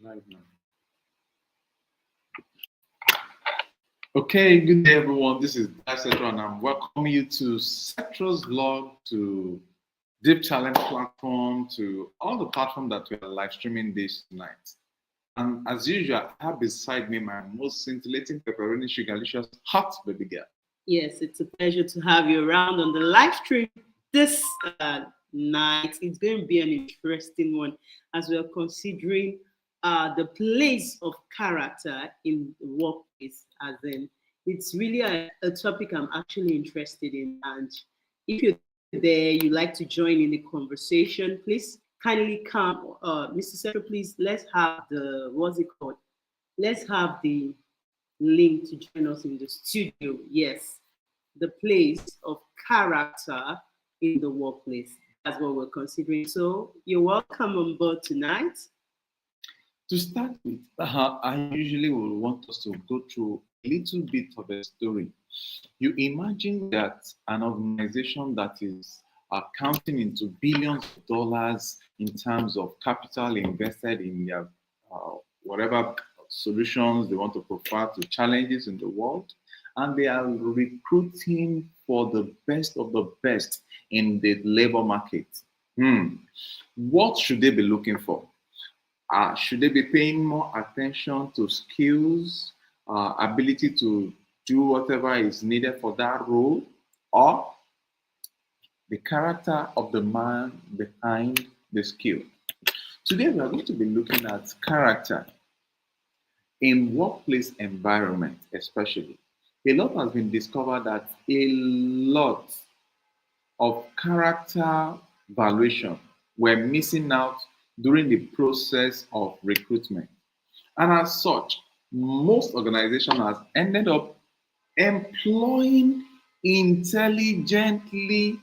Live now. Okay, good day everyone. This is Dicetro and I'm welcoming you to Cetro's Vlog, to Deep Challenge platform, to all the platforms that we are live streaming this night. And as usual, I have beside me my most scintillating pepperoni sugarlicious hot baby girl. Yes, it's a pleasure to have you around on the live stream this night. It's going to be an interesting one as we are considering the place of character in the workplace. As in, it's really a topic I'm actually interested in. And if you're there, you like to join in the conversation, please kindly come, Mr. Secretary. Please let's have the what's it called? Let's have the link to join us in the studio. Yes, the place of character in the workplace. That's what we're considering. So you're welcome on board tonight. To start with, I usually will want us to go through a little bit of a story. You imagine that an organization that is counting into billions of dollars in terms of capital invested in their whatever solutions they want to provide to challenges in the world, and they are recruiting for the best of the best in the labor market. What should they be looking for? Should they be paying more attention to skills, ability to do whatever is needed for that role, or the character of the man behind the skill? Today, we are going to be looking at character in workplace environment, especially. A lot has been discovered that a lot of character valuation were missing out during the process of recruitment. And as such, most organizations have ended up employing intelligently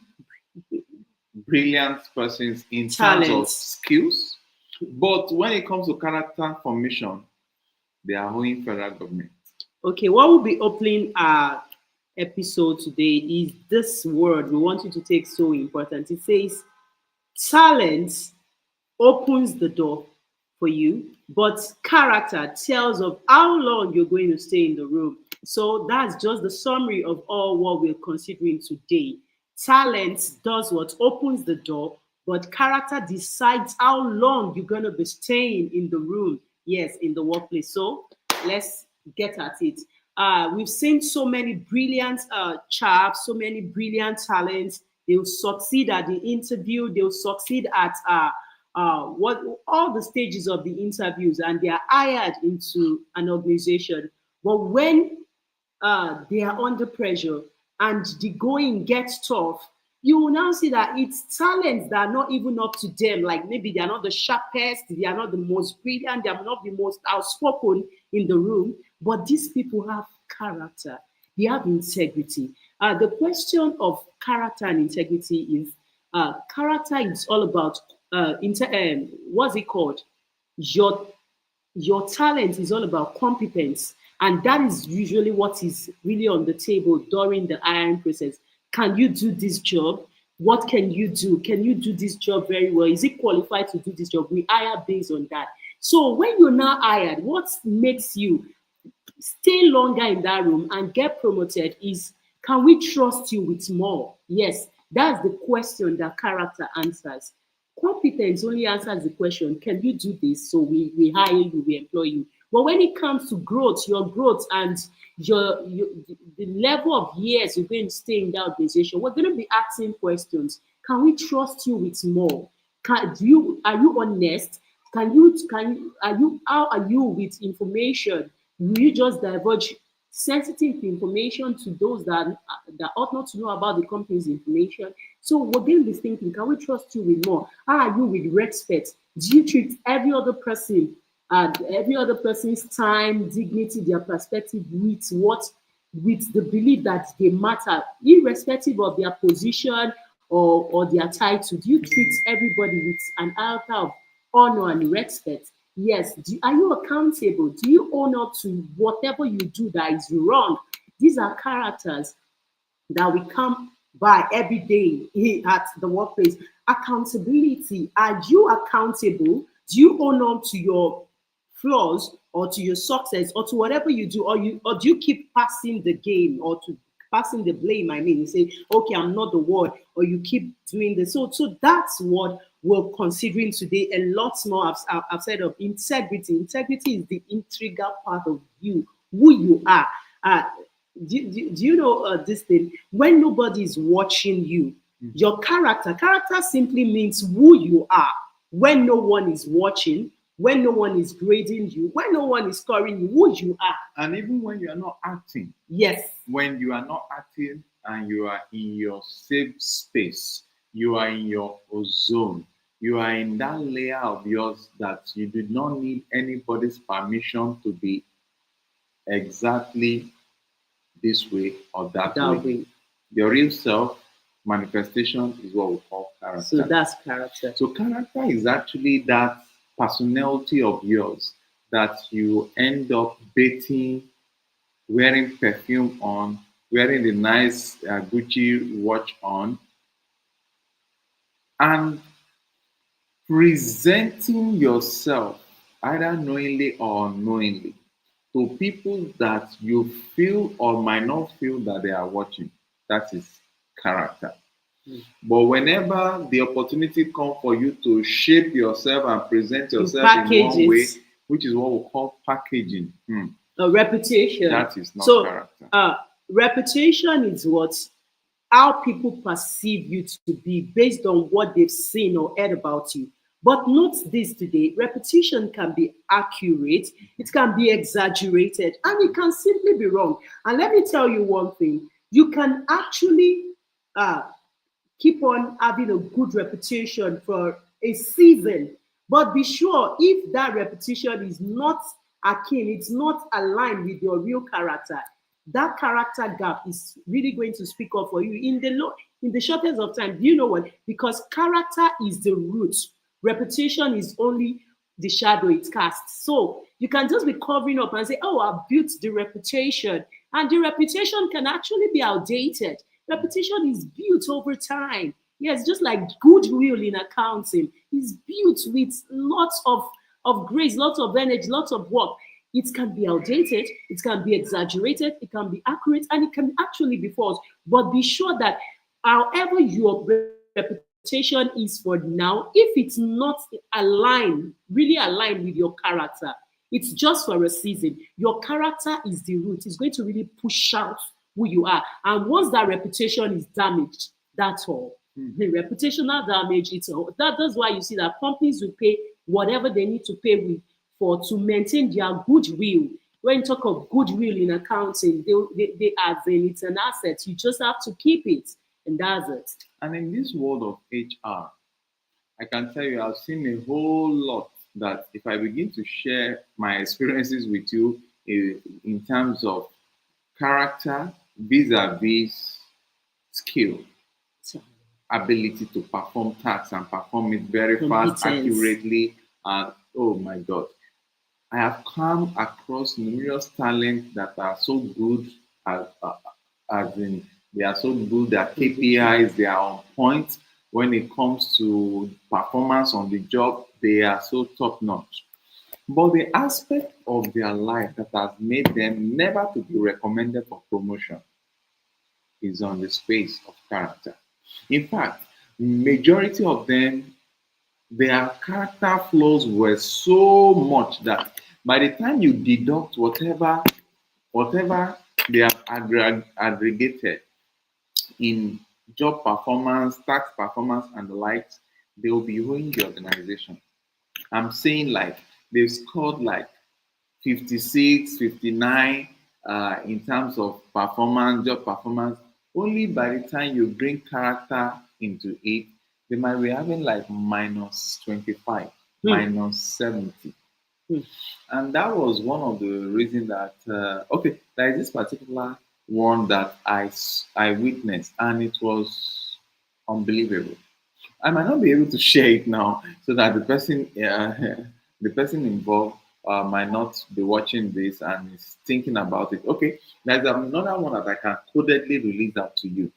brilliant persons in terms of skills. But when it comes to character formation, they are owing federal government. Okay, what will be opening our episode today is this word we want you to take so important. It says talent opens the door for you, but character tells of how long you're going to stay in the room. So that's just the summary of all what we're considering today. Talent does what opens the door, but character decides how long you're going to be staying in the room. Yes, in the workplace. So let's get at it. We've seen so many brilliant chaps, so many brilliant talents. They'll succeed at the interview. They'll succeed at what all the stages of the interviews, and they are hired into an organization. But when they are under pressure and the going gets tough, you will now see that it's talents that are not even up to them. Like maybe they are not the sharpest, they are not the most brilliant, they are not the most outspoken in the room, but these people have character, they have integrity. The question of character and integrity is character is all about what's it called? Your your talent is all about competence, and that is usually what is really on the table during the hiring process. Can you do this job? What can you do? Can you do this job very well? Is it qualified to do this job? We hire based on that. So when you're now hired, what makes you stay longer in that room and get promoted is, can we trust you with more? Yes, that's the question that character answers. Competence only answers the question, can you do this? So we hire you, we employ you. But when it comes to growth, your growth and your the level of years you're going to stay in that organization, we're going to be asking questions. Can we trust you with more? Are you honest? How are you with information? Will you just divulge sensitive information to those that ought not to know about the company's information? So we're going to be thinking, can we trust you with more? How are you with respect? Do you treat every other person's time, dignity, their perspective with the belief that they matter, irrespective of their position or their title? Do you treat everybody with an altar of honor and respect? Yes. Are you accountable? Do you own up to whatever you do that is wrong? These are characters that we come by every day at the workplace. Accountability. Are you accountable? Do you own up to your flaws or to your success or to whatever you do, or do you keep passing the game or to passing the blame? I mean, you say, okay, I'm not the one, or you keep doing this. So that's what we're considering today. A lot more. I've said of integrity. Integrity is the integral part of you, who you are. Uh, do you know this thing? When nobody is watching you, your character simply means who you are. When no one is watching, when no one is grading you, when no one is scoring you, who you are. And even when you are not acting, Yes. when you are not acting and you are in your safe space, you are in your zone, you are in that layer of yours that you do not need anybody's permission to be exactly this way or that That way. way. Your real self manifestation is what we call character. So that's character. So character is actually that personality of yours that you end up bathing, wearing perfume on, wearing the nice Gucci watch on, and presenting yourself either knowingly or unknowingly to people that you feel or might not feel that they are watching. That is character. But whenever the opportunity comes for you to shape yourself and present yourself in one way, which is what we call packaging, a reputation. that is not character. Reputation is how people perceive you to be based on what they've seen or heard about you. But note this today, reputation can be accurate, it can be exaggerated, and it can simply be wrong. And let me tell you one thing, you can actually keep on having a good reputation for a season, but be sure if that reputation is not akin, it's not aligned with your real character, that character gap is really going to speak up for you in the shortest of time. Do you know what? Because character is the root, reputation is only the shadow it casts. So you can just be covering up and say, oh, I built the reputation, and the reputation can actually be outdated. Reputation is built over time. Yes, just like goodwill in accounting is built with lots of grace, lots of energy, lots of work. It can be outdated, it can be exaggerated, it can be accurate, and it can actually be false. But be sure that however your reputation is for now, if it's not aligned, really aligned with your character, it's just for a season. Your character is the root. It's going to really push out who you are. And once that reputation is damaged, that's all. The reputational damage, that's why you see that companies will pay whatever they need to pay with for to maintain their goodwill. When you talk of goodwill in accounting, they as in it's an asset. You just have to keep it, and that's it. And in this world of HR, I can tell you I've seen a whole lot that if I begin to share my experiences with you in terms of character vis-a-vis skill, ability to perform tasks and perform it very fast, accurately, and oh my God, I have come across numerous talents that are so good as in they are so good at KPIs, they are on point when it comes to performance on the job, they are so top notch. But the aspect of their life that has made them never to be recommended for promotion is on the space of character. In fact, majority of them, their character flaws were so much that by the time you deduct whatever they have aggregated in job performance, tax performance, and the likes, they will be owing the organization. I'm saying like they've scored like 56, 59 in terms of performance, job performance. Only by the time you bring character into it, they might be having like minus 25, minus 70. And that was one of the reasons that, okay, there is this particular one that I witnessed, and it was unbelievable. I might not be able to share it now so that the person involved might not be watching this and is thinking about it. Okay, there's another one that I can codedly release that to you.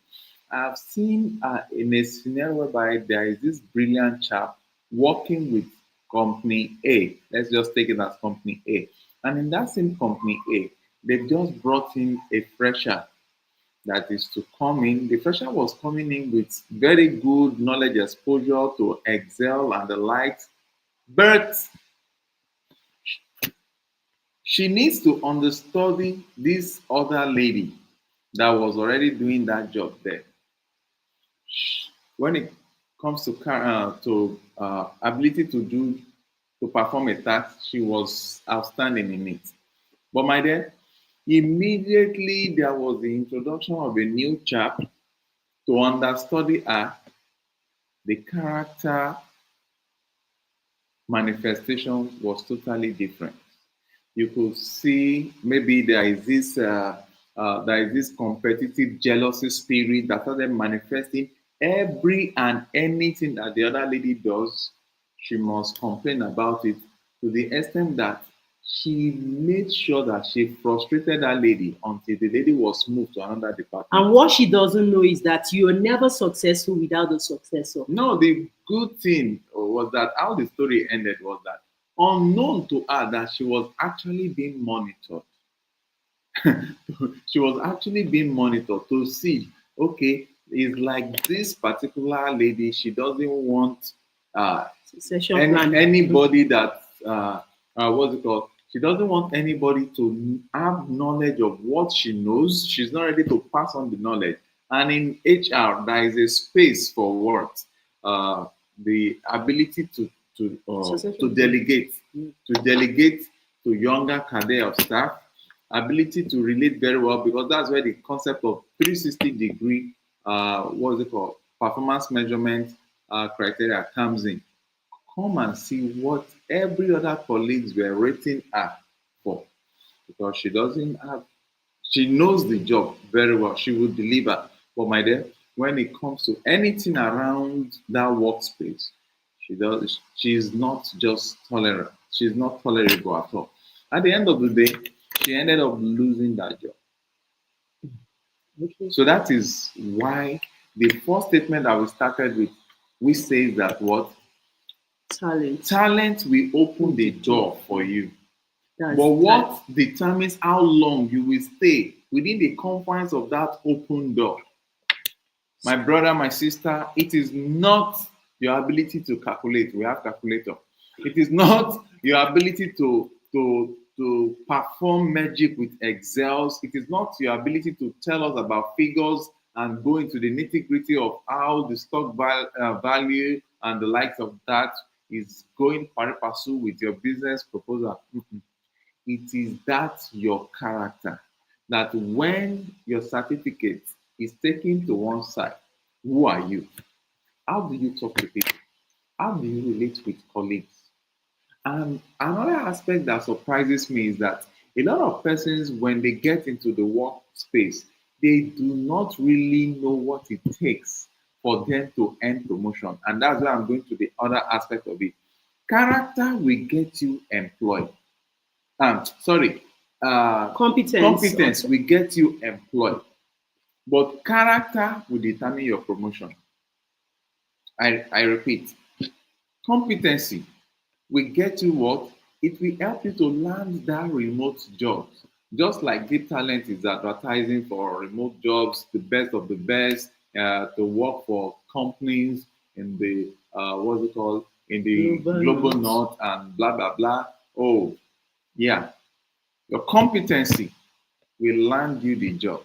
I've seen in a scenario whereby there is this brilliant chap working with company A. Let's just take it as company A. And in that same company A, they've just brought in a fresher that is to come in. The fresher was coming in with very good knowledge exposure to Excel and the likes, but she needs to understudy this other lady that was already doing that job there. When it comes to ability to perform a task, she was outstanding in it. But my dear, immediately there was the introduction of a new chap to understudy her. The character manifestation was totally different. You could see maybe there is this competitive jealousy spirit that started manifesting. Every and anything that the other lady does, she must complain about it, to the extent that she made sure that she frustrated that lady until the lady was moved to another department. And what she doesn't know is that you're never successful without a successor. No, the good thing was that how the story ended was that, unknown to her, that she was actually being monitored. She was actually being monitored to see, okay, it's like this particular lady, she doesn't want Succession plan. anybody that, what's it called? She doesn't want anybody to have knowledge of what she knows. She's not ready to pass on the knowledge. And in HR, there is a space for what? The ability to delegate, to younger cadre of staff, ability to relate very well, because that's where the concept of 360-degree, what's it called, performance measurement criteria comes in. Come and see what every other colleagues were rating her for, because she knows the job very well. She will deliver. But my dear, when it comes to anything around that workspace, she's not just tolerant. She's not tolerable at all. At the end of the day, she ended up losing that job. Okay. So that is why the first statement that we started with, we say that what? Talent will open the door for you. But what determines how long you will stay within the confines of that open door? My brother, my sister, it is not your ability to calculate. We have calculator. It is not your ability to perform magic with Excels. It is not your ability to tell us about figures and go into the nitty-gritty of how the stock value and the likes of that is going pari passu with your business proposal. It is that your character, that when your certificate is taken to one side, who are you? How do you talk to people? How do you relate with colleagues? And another aspect that surprises me is that a lot of persons, when they get into the workspace, they do not really know what it takes for them to earn promotion. And that's why I'm going to the other aspect of it. Character will get you employed. Competence will get you employed. But character will determine your promotion. I repeat, competency will get you what? It will help you to land that remote job. Just like Deep Talent is advertising for remote jobs, the best of the best, to work for companies in the what's it called? In the global north and blah blah blah. Oh, yeah. Your competency will land you the job.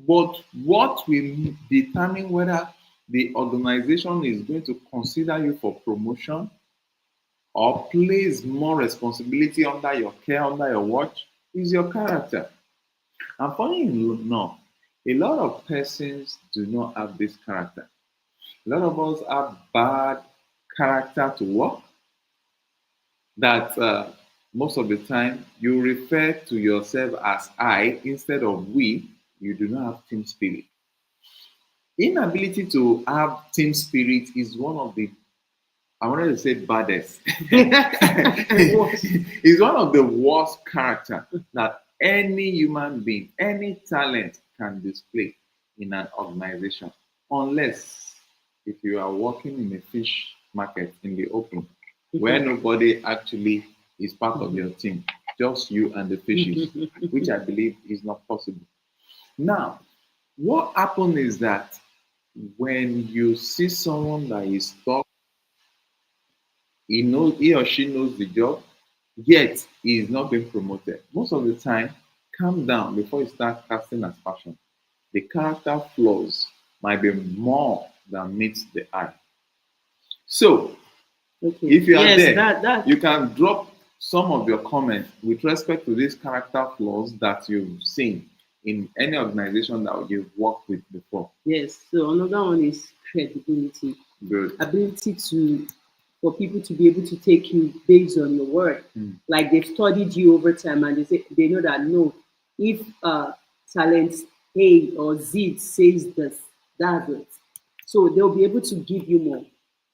But what will determine whether the organization is going to consider you for promotion or place more responsibility under your care, under your watch, is your character. And funny enough, a lot of persons do not have this character. A lot of us have bad character to work, that most of the time you refer to yourself as I instead of we. You do not have team spirit. Inability to have team spirit is one of the, I wanted to say baddest. It's one of the worst character that any human being, any talent can display in an organization, unless if you are working in a fish market in the open. where nobody actually is part of your team, just you and the fishes, which I believe is not possible. Now, what happened is that when you see someone that is stuck, he or she knows the job, yet he is not being promoted. Most of the time, calm down before you start casting aspersion. The character flaws might be more than meets the eye. So, Okay. if you are Yes, there, that you can drop some of your comments with respect to these character flaws that you've seen in any organization that you've worked with before. yes. So another one is credibility, Good. ability to for people to be able to take you based on your word. Like they've studied you over time and they know that no, if talent A or Z says this, that's it. So they'll be able to give you more.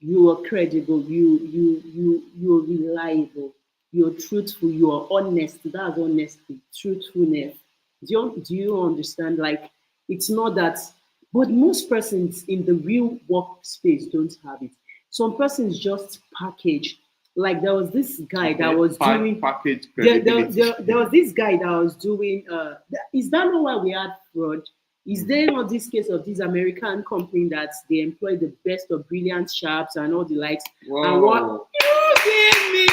You are credible, you're reliable, you're truthful, you are honest. That's honesty, truthfulness. Do you understand? Like it's not that, but most persons in the real workspace don't have it. Some persons just package. Like there was this guy that was doing package there, credibility. there was this guy that was doing is that not why we had fraud? Is there not this case of this American company that they employ the best of brilliant sharps and all the likes? And what Whoa. you give me?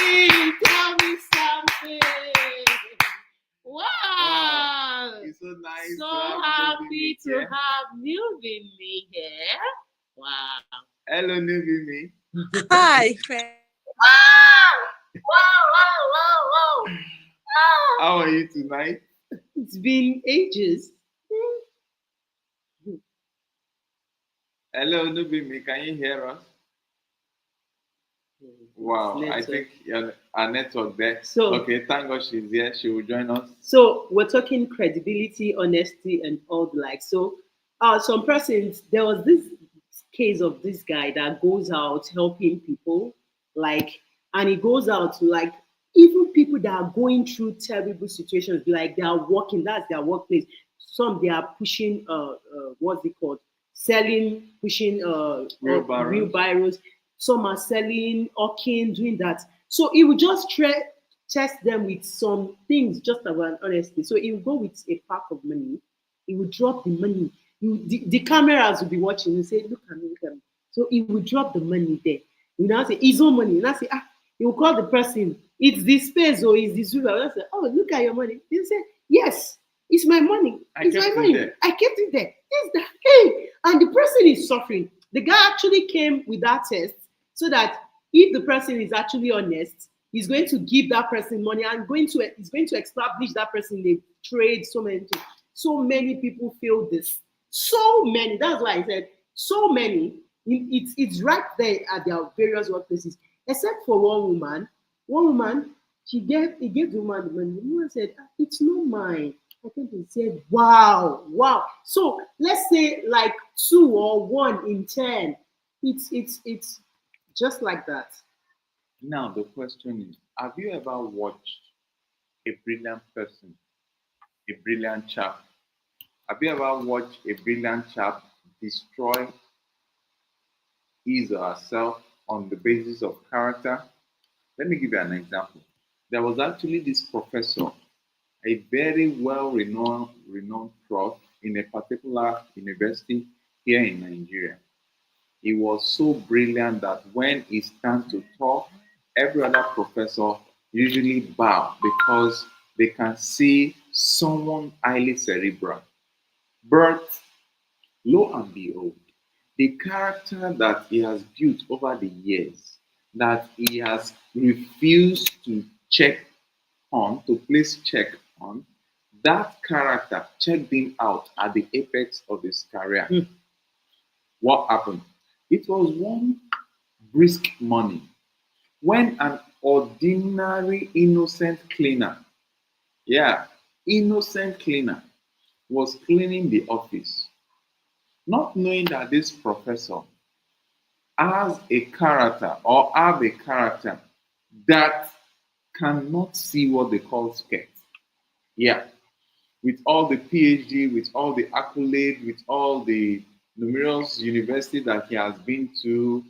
Tell me something. Wow. It's so nice. So happy to have you in me here. Wow. Hello, Nuvimi. Hi, friend. Wow. How are you tonight? It's been ages. Hello, Nuvimi. Can you hear us? Wow, I think our network there. So okay, thank God she's here. She will join us. So we're talking credibility, honesty, and all the like. So some persons, there was this case of this guy that goes out helping people, like, and he goes out to like even people that are going through terrible situations, like they are working, that's their workplace. Some they are pushing what's it called? Selling, pushing wheelbarrows. Some are selling, hawking, doing that. So he would just test them with some things just about honesty. So he would go with a pack of money, he would drop the money. The cameras would be watching and say, look at me, look at me. So he would drop the money there. You now say, his own money. You now say, he will call the person, it's this space or it's this Uber. I say, oh, look at your money. He say, yes, it's my money. It's my money. I kept it there. It's that. Hey, and the person is suffering. The guy actually came with that test so that if the person is actually honest, he's going to give that person money and he's going to establish that person in a trade. So many people feel this. So many. That's why I said so many. It's right there at their various workplaces, except for one woman. One woman, he gave the woman the money. The woman said, "It's not mine." I think he said, "Wow. So let's say like 2 or 1 in 10. It's just like that. Now the question is, have you ever watched a brilliant person, a brilliant chap? Have you ever watched a brilliant chap destroy his or herself on the basis of character? Let me give you an example. There was actually this professor, a very well-renowned prof in a particular university here in Nigeria. He was so brilliant that when he stands to talk, every other professor usually bow because they can see someone highly cerebral. But lo and behold, the character that he has built over the years, that he has refused to check on, to place check on, that character checked him out at the apex of his career. What happened? It was one brisk morning when an ordinary innocent cleaner, innocent cleaner, was cleaning the office, not knowing that this professor has a character or have a character that cannot see what they call skirt. Yeah, with all the PhD, with all the accolade, with all the numerous universities that he has been to,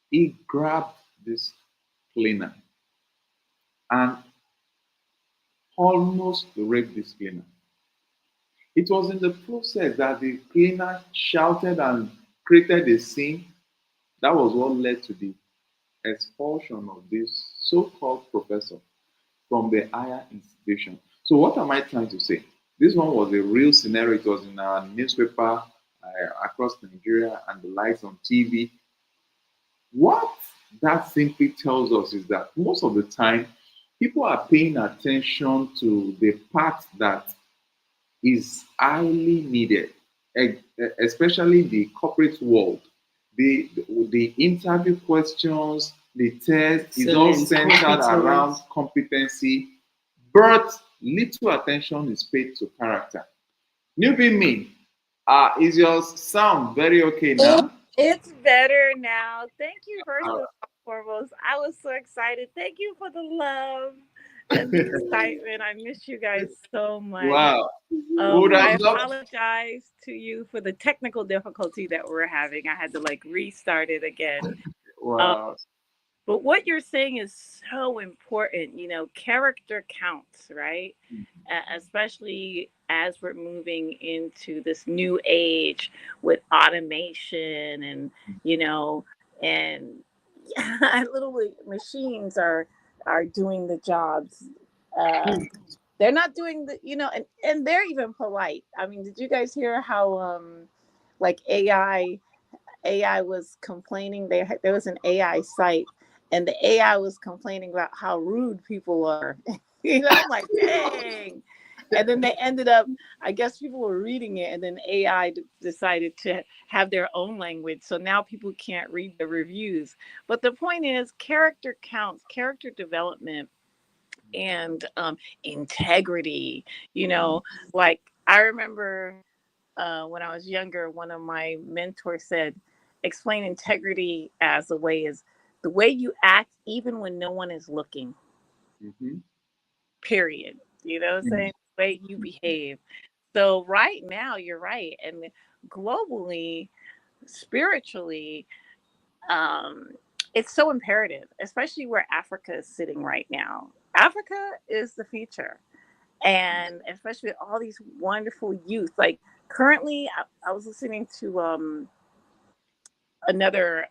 he grabbed this cleaner and almost raped this cleaner. It was in the process that the cleaner shouted and created a scene. That was what led to the expulsion of this so-called professor from the higher institution. So what am I trying to say? This one was a real scenario. It was in our newspaper across Nigeria and the lights on TV. What that simply tells us is that most of the time, people are paying attention to the part that is highly needed, especially the corporate world. The interview questions, the test is all Excellent. centered around Competence. competency, but little attention is paid to character. Newbie me, is your sound very okay It, now? it's better now. Thank you, first Uh, and foremost. I was so excited. Thank you for the love and the excitement. I miss you guys so much. wow. We would I have loved. apologize to you for the technical difficulty that we're having. I had to like restart it again. Um, Wow. but what you're saying is so important. Character counts, right? Especially as we're moving into this new age with automation you know, and literally machines are doing the jobs. Uh, they're not doing and they're even polite. I mean, did you guys hear how like AI was complaining. There was an AI site, and the AI was complaining about how rude people are. I'm like, dang. And then they ended up, I guess people were reading it, and then AI decided to have their own language. So now people can't read the reviews. But the point is, character counts, character development, and integrity. You know, like I remember when I was younger, one of my mentors said, explain integrity as a way is the way you act even when no one is looking, Mhm. period. You know what I'm saying? The way you behave. So right now, you're right. And globally, spiritually, um, it's so imperative, especially where Africa is sitting right now. Africa is the future. And especially with all these wonderful youth. Like currently, I was listening to another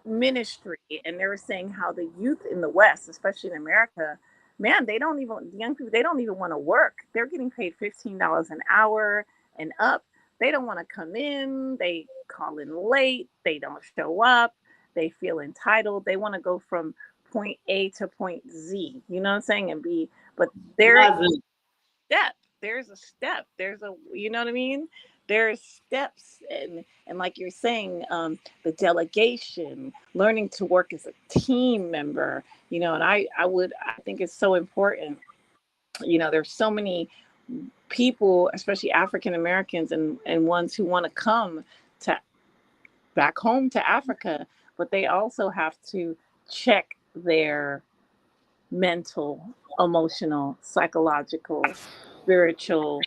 ministry, and they were saying how the youth in the West, especially in America, man, they don't even the young people, they don't even want to work. They're getting paid $15 an hour and up. They don't want to come in. They call in late. They don't show up. They feel entitled. They want to go from point A to point Z. You know what I'm saying? And be, but there That's it. step. There's a step. There's a, you know what I mean? There's steps, and like you're saying, the delegation, learning to work as a team member. And I think it's so important. There's so many people, especially African Americans and ones who want to come to back home to Africa, but they also have to check their mental, emotional, psychological, spiritual,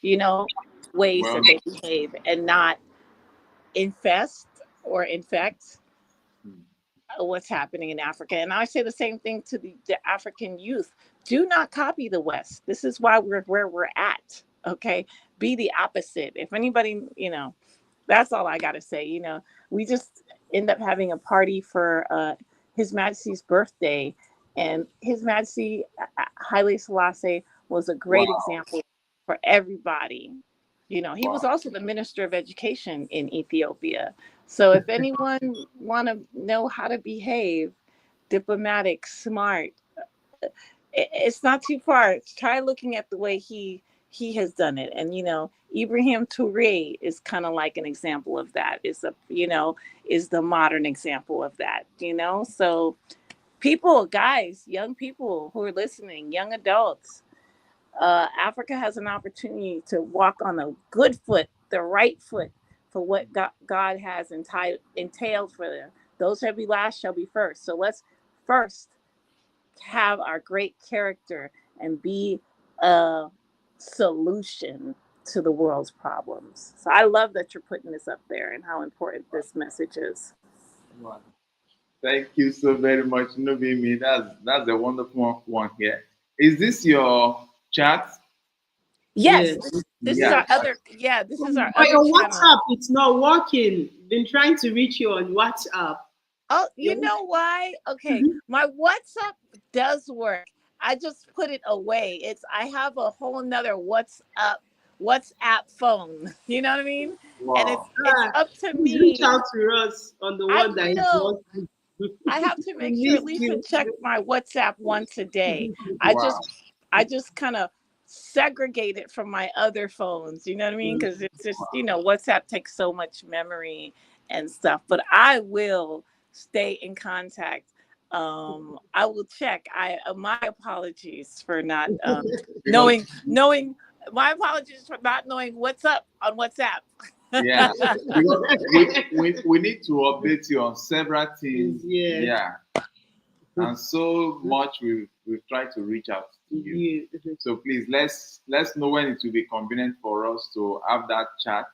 you know, ways Well, that they behave and not infest or infect what's happening in Africa. And I say the same thing to the African youth. Do not copy the West. This is why we're where we're at. Okay. Be the opposite. If anybody, that's all I got to say. We just end up having a party for His Majesty's birthday, and His Majesty Haile Selassie was a great wow, example for everybody. He was wow. also the Minister of Education in Ethiopia. So if anyone want to know how to behave, diplomatic, smart, it's not too far. Try looking at the way he has done it. And Ibrahim Touré is kind of like an example of that. Is the modern example of that. So people, guys, young people who are listening, young adults, Africa has an opportunity to walk on a good foot, the right foot, for what God has entailed for them. Those shall be last shall be first. So let's first have our great character and be a solution to the world's problems. So I love that you're putting this up there and how important this message is. Wow. Thank you so very much, Nubimi. That's a wonderful one here. Is this your chat? Yes, Yes. this is Yeah. our other. Yeah, this is our But other your channel. WhatsApp, it's not working. Been trying to reach you on WhatsApp. Oh, you Yes. know why? Okay, Mhm. my WhatsApp does work. I just put it away. I have a whole nother WhatsApp phone. You know what I mean? And Wow. it's Ah, up to please reach me. out to us on the I one that is will. working. I have to We make sure miss at least to you. check my WhatsApp once a day. I Wow. just I just kind of segregate it from my other phones. You know what I mean? Because it's just WhatsApp takes so much memory and stuff. But I will stay in contact. I will check. My apologies for not Because knowing. My apologies for not knowing what's up on WhatsApp. yeah, because we need to update you on several things. Yeah. Yeah. And so much we've tried to reach out to you. You. So please let's know when it will be convenient for us to have that chat.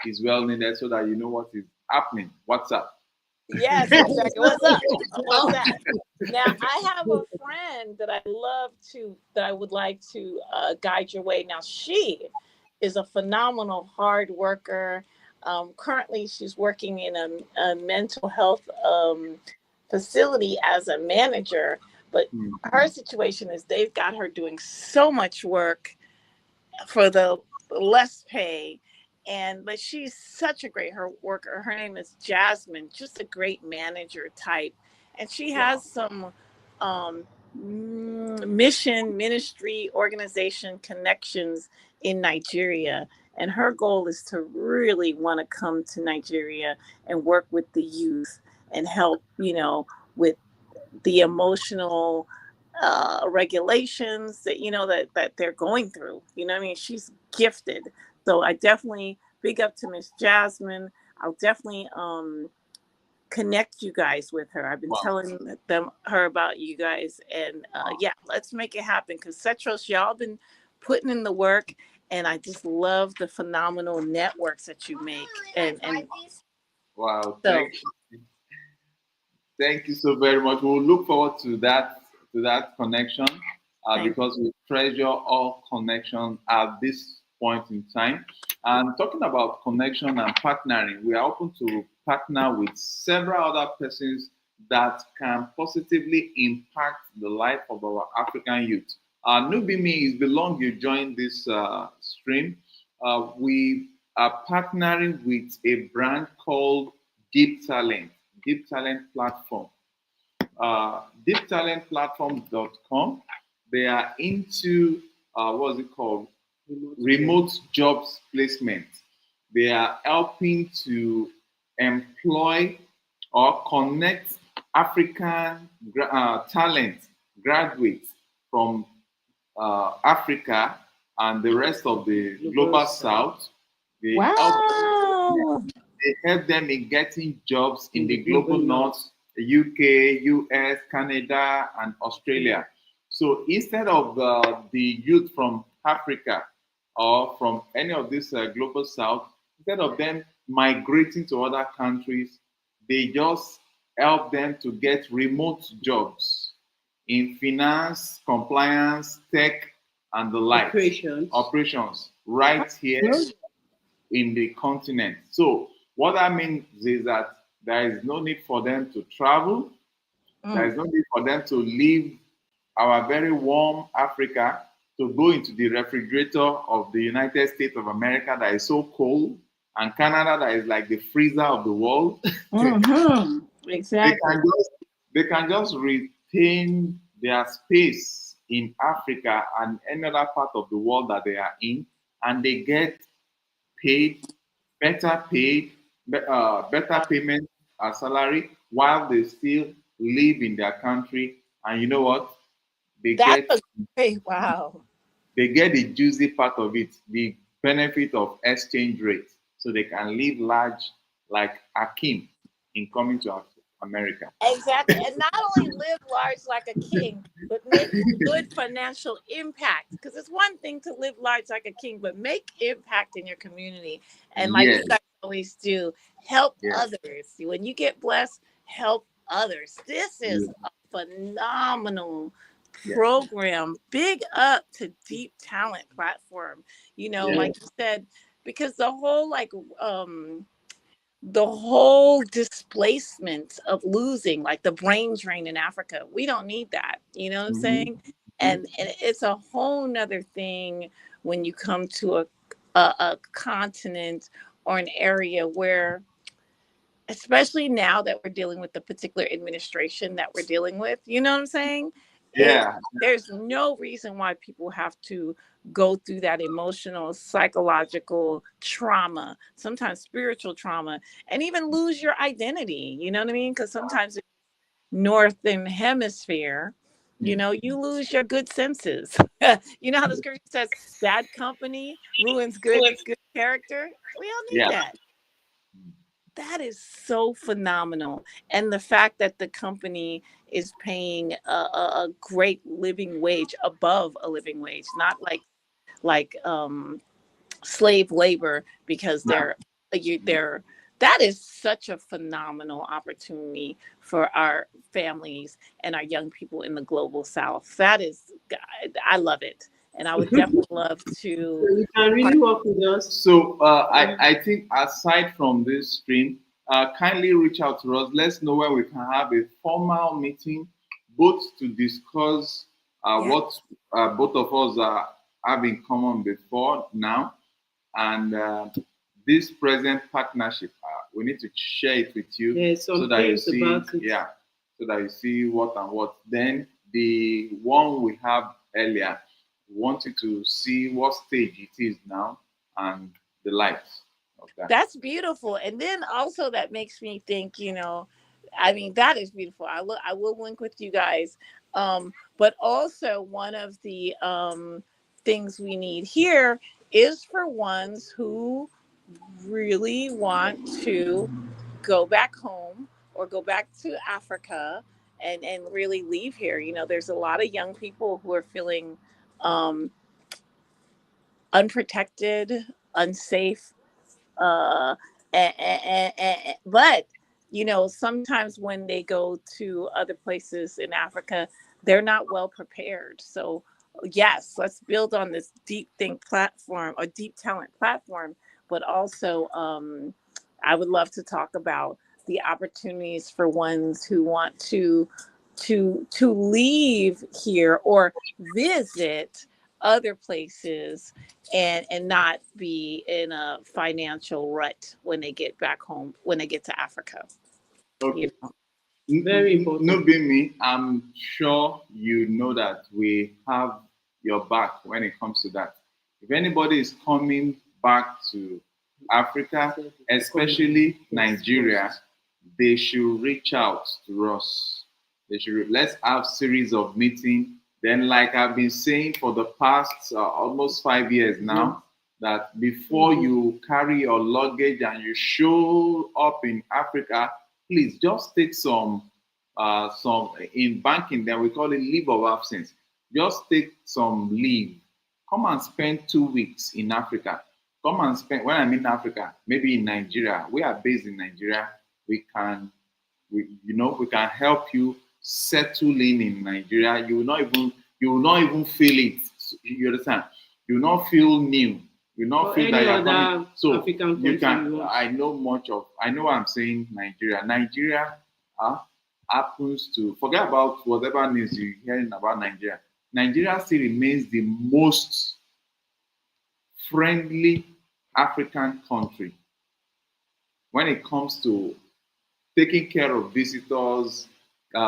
Is well needed so that you know what is happening. What's up? Yes, exactly. What's up? What's that? Now, I have a friend that I would like to guide your way. Now, she is a phenomenal hard worker. Currently, she's working in a mental health facility as a manager. But Hmm. her situation is they've got her doing so much work for the less pay, and but she's such a great her worker. Her name is Jasmine, just a great manager type, and she has Wow. some mission ministry organization connections in Nigeria, and her goal is to really want to come to Nigeria and work with the youth and help with the emotional regulations that that they're going through. You know what I mean? She's gifted. So I definitely big up to Miss Jasmine. I'll definitely connect you guys with her. I've been Wow. telling her about you guys, and yeah, let's make it happen because Cetros, y'all been putting in the work, and I just love the phenomenal networks that you make. And Wow. so Thank you so very much. We'll look forward to that connection thank because we treasure all connections at this point in time. And talking about connection and partnering, we are open to partner with several other persons that can positively impact the life of our African youth. Nubimi is the long you joined this stream. We are partnering with a brand called Deep Talent. Deep Talent Platform. DeepTalentPlatform.com. They are into what's it called? Remote jobs placement. They are helping to employ or connect African talent graduates from Africa and the rest of the global south. They help wow. they help them in getting jobs in the global north, the UK, US, Canada, and Australia. So instead of the youth from Africa or from any of this global south, instead of them migrating to other countries, they just help them to get remote jobs in finance, compliance, tech, and the like operations right here in the continent. So what that means is that there is no need for them to travel. There Mm. is no need for them to leave our very warm Africa to go into the refrigerator of the United States of America that is so cold, and Canada that is like the freezer of the world. Mm-hmm. they Exactly. can just they can just retain their space in Africa and any other part of the world that they are in, and they get paid, paid, better payment salary while they still live in their country. And you know what? They That's get a great wow. they get the juicy part of it, the benefit of exchange rate, so they can live large like Akim in coming to America. Exactly. And not only live large like a king, but make good financial impact. Because it's one thing to live large like a king, but make impact in your community. And like Yes, you guys always do, help yes, others. When you get blessed, help others. This is a phenomenal Yeah. program. Big up to Deep Talent Platform. Yeah. Like you said, because the whole displacement of losing, like the brain drain in Africa, we don't need that. You know what I'm Mhm. saying? And it's a whole nother thing when you come to a continent or an area where, especially now that we're dealing with the particular administration that we're dealing with, you know what I'm saying? Yeah. There's no reason why people have to go through that emotional, psychological trauma, sometimes spiritual trauma, and even lose your identity. You know what I mean? Because sometimes it's northern hemisphere, you lose your good senses. You know how the scripture says, "Bad company ruins good character." We don't need Yeah. that. That is so phenomenal. And the fact that the company is paying a great living wage, above a living wage, not like slave labor, because they're that is such a phenomenal opportunity for our families and our young people in the global south. That is, I love it. And I would definitely love So to you can really work with us. So I think aside from this stream, kindly reach out to us. Let's know where we can have a formal meeting, both to discuss yeah. what both of us have in common before now, and this present partnership. We need to share it with you There's so some that you things see, about it. yeah, so that you see what and what. Then the one we have earlier, we want you to see what stage it is now and the lights of that. That's beautiful. And then also that makes me think, I mean, that is beautiful. I will link with you guys. But also one of the things we need here is for ones who really want to go back home or go back to Africa and really leave here. There's a lot of young people who are feeling um, unprotected, unsafe, uh but sometimes when they go to other places in Africa, they're not well prepared. So yes, let's build on this deep think platform or deep talent platform, but also I would love to talk about the opportunities for ones who want to leave here or visit other places and not be in a financial rut when they get back home, when they get to Africa. Okay. know. Very important. No, being me, I'm sure you know that we have your back when it comes to that. If anybody is coming back to Africa, especially Nigeria, they should reach out to us. Let's have series of meeting. Then, like I've been saying for the past almost 5 years now, that before you carry your luggage and you show up in Africa, please just take some in banking. Then we call it leave of absence. Just take some leave. Come and spend 2 weeks in Africa. Come and spend, when I'm in Africa, maybe in Nigeria. We are based in Nigeria. We can help you settle in Nigeria. You will not even feel it. You understand? You will not feel new. You will not Or feel that any you're coming. other So African you country can. you want. I know what I'm saying. Nigeria uh, happens to forget about whatever news you're hearing about Nigeria. Nigeria still remains the most friendly African country when it comes to taking care of visitors,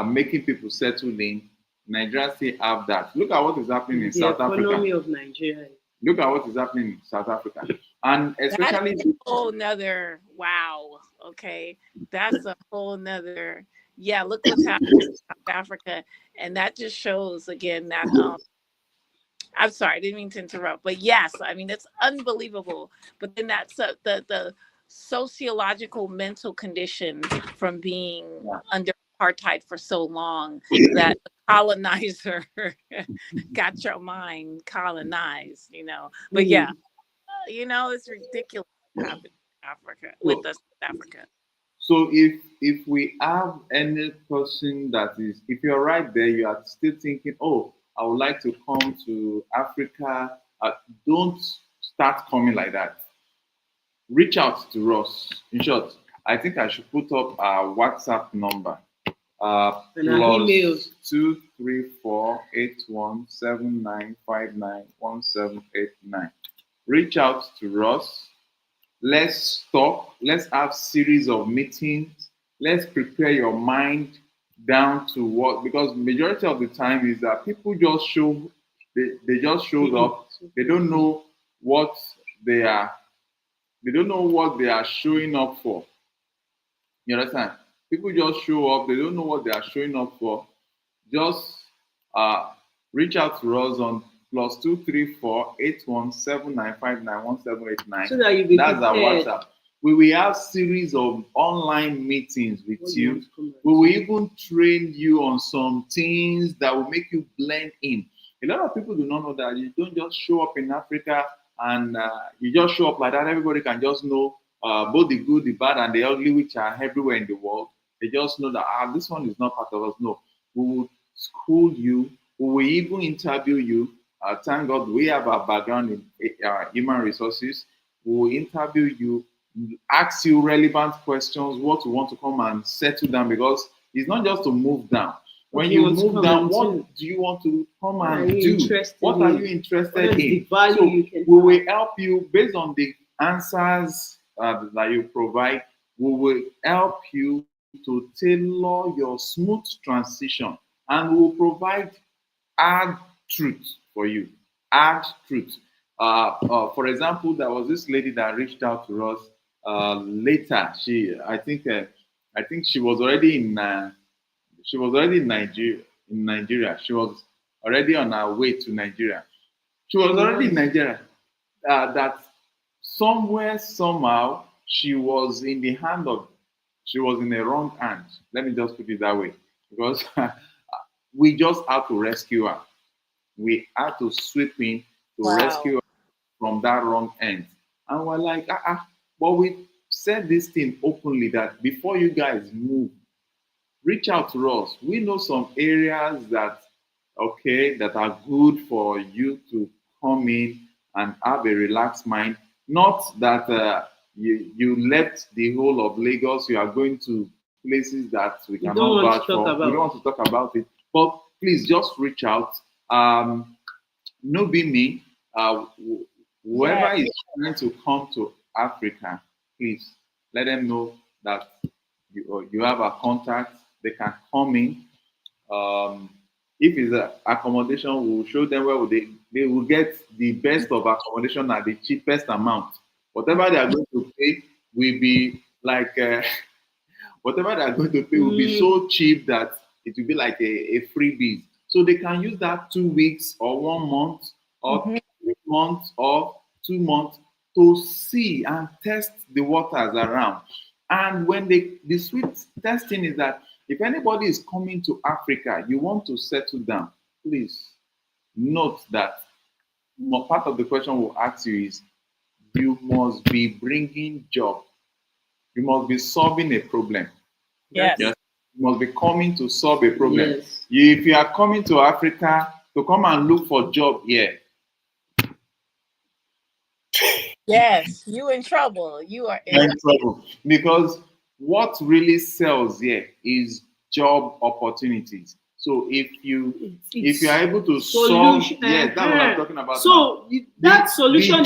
making people settle in. Nigeria still have that. Look at what is happening in The South Africa. economy of Nigeria. Look at what is happening in South Africa. And That especially, is a whole nother wow. Okay. That's a whole nother, yeah, look what's happening in South Africa. And that just shows again that I'm sorry, I didn't mean to interrupt, but yes, I mean it's unbelievable. But then that's the sociological mental condition from being under apartheid for so long that the colonizer got your mind colonized. But yeah, it's ridiculous what happened in Africa with us, Africa. So if we have any person that is, if you're right there, you are still thinking, oh, I would like to come to Africa. Don't start coming like that. Reach out to us. In short, I think I should put up our WhatsApp number. And our emails. +2348179591789. Reach out to us. Let's talk. Let's have series of meetings. Let's prepare your mind down to what, because majority of the time is that people just they just showed up. They don't know what they are they don't know what they are showing up for. You understand? People just show up, they don't know what they are showing up for. Just reach out to us on +2348179591789. So that you be That's our prepared. WhatsApp. We will have series of online meetings with What you. want to come We will even train you on some things that will make you blend in. A lot of people do not know that you don't just show up in Africa and you just show up like that. Everybody can just know both the good, the bad, and the ugly, which are everywhere in the world. They just know that this one is not part of us. No, we will school you. We will even interview you. Thank God we have a background in human resources. We will interview you, ask you relevant questions, what you want to come and settle down, because it's not just to move down. When you move down, what do you want to come and do? What are you interested in? So we will help you based on the answers that you provide. We will help you to tailor your smooth transition, and we will provide hard truth for you. Hard truth. For example, there was this lady that reached out to us later. I think she was already in Nigeria. In Nigeria, she was already on her way to Nigeria. She was already in Nigeria. That somewhere, somehow, she was in the wrong hand. Let me just put it that way, because we just had to rescue her. We had to sweep in to rescue her from that wrong end. And we're like, but we said this thing openly that before you guys move, reach out to us. We know some areas that are good for you to come in and have a relaxed mind. Not that you left the whole of Lagos, you are going to places that we cannot vouch for. We don't want to talk about it. But please just reach out. No be me. Whoever is trying to come to Africa, please let them know that you have a contact. They can come in. If it's accommodation, we'll show them where they will get the best of accommodation at the cheapest amount. Whatever they are going to pay will be like whatever they are going to pay will be so cheap that it will be like a freebie. So they can use that 2 weeks or 1 month or 3 months or 2 months to see and test the waters around. And when the sweet testing is that if anybody is coming to Africa, you want to settle down, please note that part of the question we'll ask you is, you must be bringing job. You must be solving a problem. Yes. You must be coming to solve a problem. Yes. If you are coming to Africa to come and look for job here, yes, you in trouble. You are in trouble. Because what really sells here is job opportunities. So if you are able to solve, that's what I'm talking about. So that solution,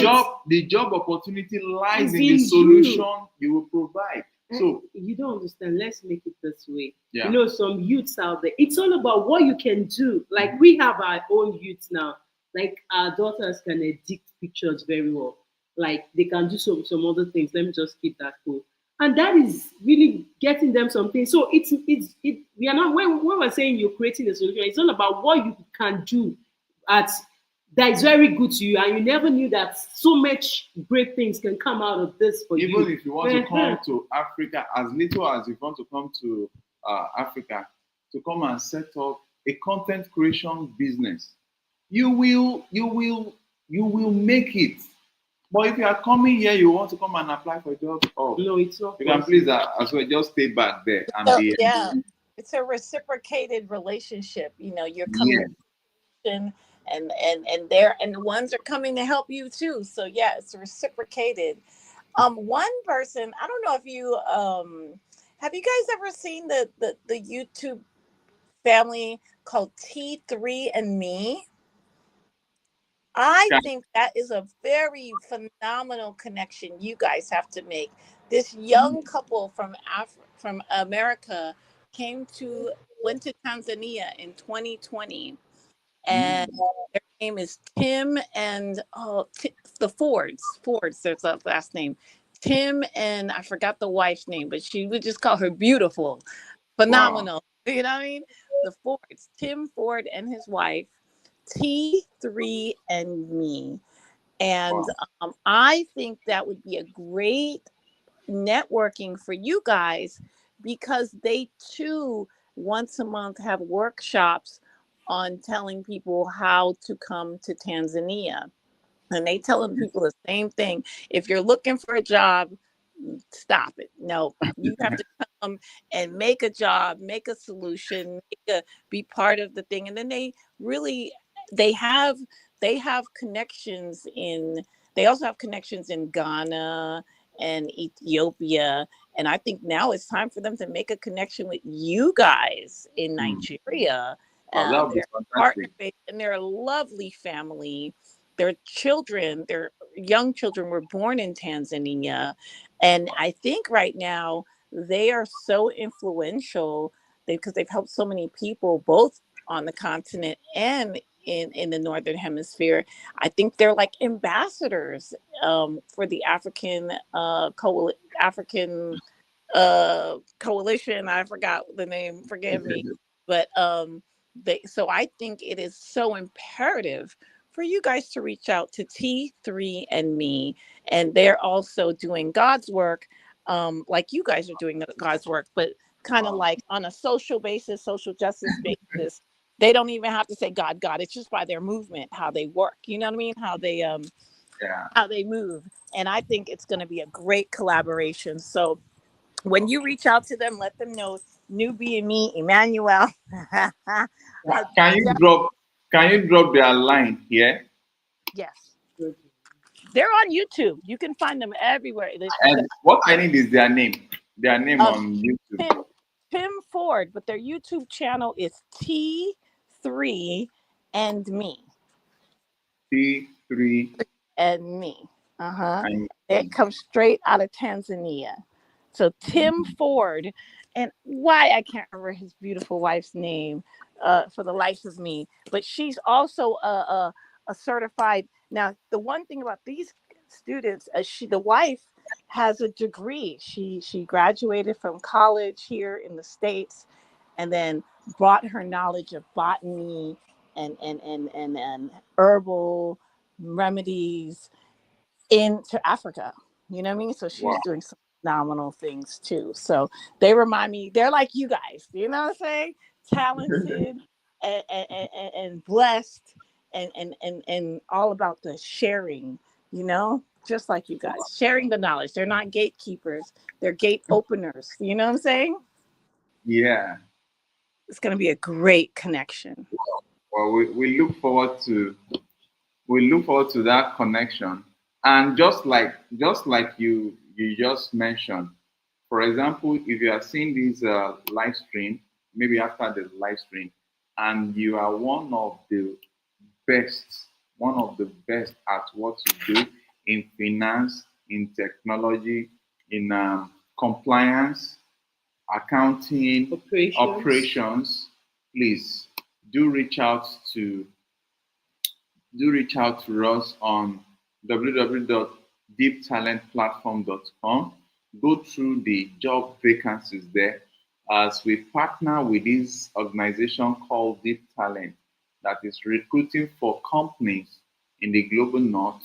the job opportunity lies in the solution you will provide. So you don't understand. Let's make it this way. Yeah. You know, some youths out there, it's all about what you can do. Like we have our own youths now. Like our daughters can edit pictures very well. Like they can do some other things. Let me just keep that cool. And that is really getting them something. So we are not, when we're saying you're creating a solution, it's all about what you can do that is very good to you, and you never knew that so much great things can come out of this for you. Even if you want to come to Africa, as little as you want to come to Africa, to come and set up a content creation business, you will make it. But if you are coming here, you want to come and apply for a job, oh, No, it's not. you can please as well just stay back there and So be. yeah, it's a reciprocated relationship. You know, you're Yeah. coming and they're and the ones are coming to help you too. So yeah, it's reciprocated. One person, I don't know if you have you guys ever seen the YouTube family called T3 and Me? I think that is a very phenomenal connection you guys have to make. This young couple from America came to went to Tanzania in 2020, and their name is Tim and the Fords. There's a last name, Tim, and I forgot the wife's name, but she would just call her beautiful, Wow. phenomenal. You know what I mean? The Fords, Tim Ford and his wife, T3 and Me. And Wow. I think that would be a great networking for you guys because they too once a month have workshops on telling people how to come to Tanzania. And they telling people the same thing. If you're looking for a job, stop it. No, you have to come and make a job, make a solution, be part of the thing. And then they really they have they have connections in they also have connections in Ghana and Ethiopia. And I think now it's time for them to make a connection with you guys in Nigeria. Wow, that would be They're partner fantastic. based and they're a lovely family. Their young children were born in Tanzania. And I think right now they are so influential because they've helped so many people, both on the continent and in the Northern Hemisphere. I think they're like ambassadors for the African coalition. I forgot the name, forgive me. But so I think it is so imperative for you guys to reach out to T3 and Me. And they're also doing God's work, like you guys are doing God's work, but kind of Wow. like on a social basis, social justice basis. They don't even have to say God, God. It's just by their movement, how they work. You know what I mean? Yeah. How they move. And I think it's going to be a great collaboration. So when you reach out to them, let them know Newbie and me, Emmanuel. Can you drop their line here? Yes. They're on YouTube. You can find them everywhere. And what I need is their name. Their name Um, on YouTube. Tim Ford, but their YouTube channel is T3 and Me. T3 And Me. and It comes straight out of Tanzania. So Tim Ford, and why I can't remember his beautiful wife's name for the life of me, but she's also a certified. Now, the one thing about these students, the wife has a degree. She graduated from college here in the States, and then brought her knowledge of botany and herbal remedies into Africa. You know what I mean? So wow. she's doing some phenomenal things too. So they remind me, they're like you guys, you know what I'm saying? Talented and blessed and all about the sharing, you know, just like you guys, sharing the knowledge. They're not gatekeepers, they're gate openers. You know what I'm saying? Yeah. It's going to be a great connection. Well, we look forward to that connection. And just like you just mentioned, for example, if you are seeing this live stream, maybe after the live stream, and you are best, one of the best at what you do in finance, in technology, in compliance, accounting, operations, please do reach out to us on www.deeptalentplatform.com. Go through the job vacancies there as we partner with this organization called Deep Talent that is recruiting for companies in the global north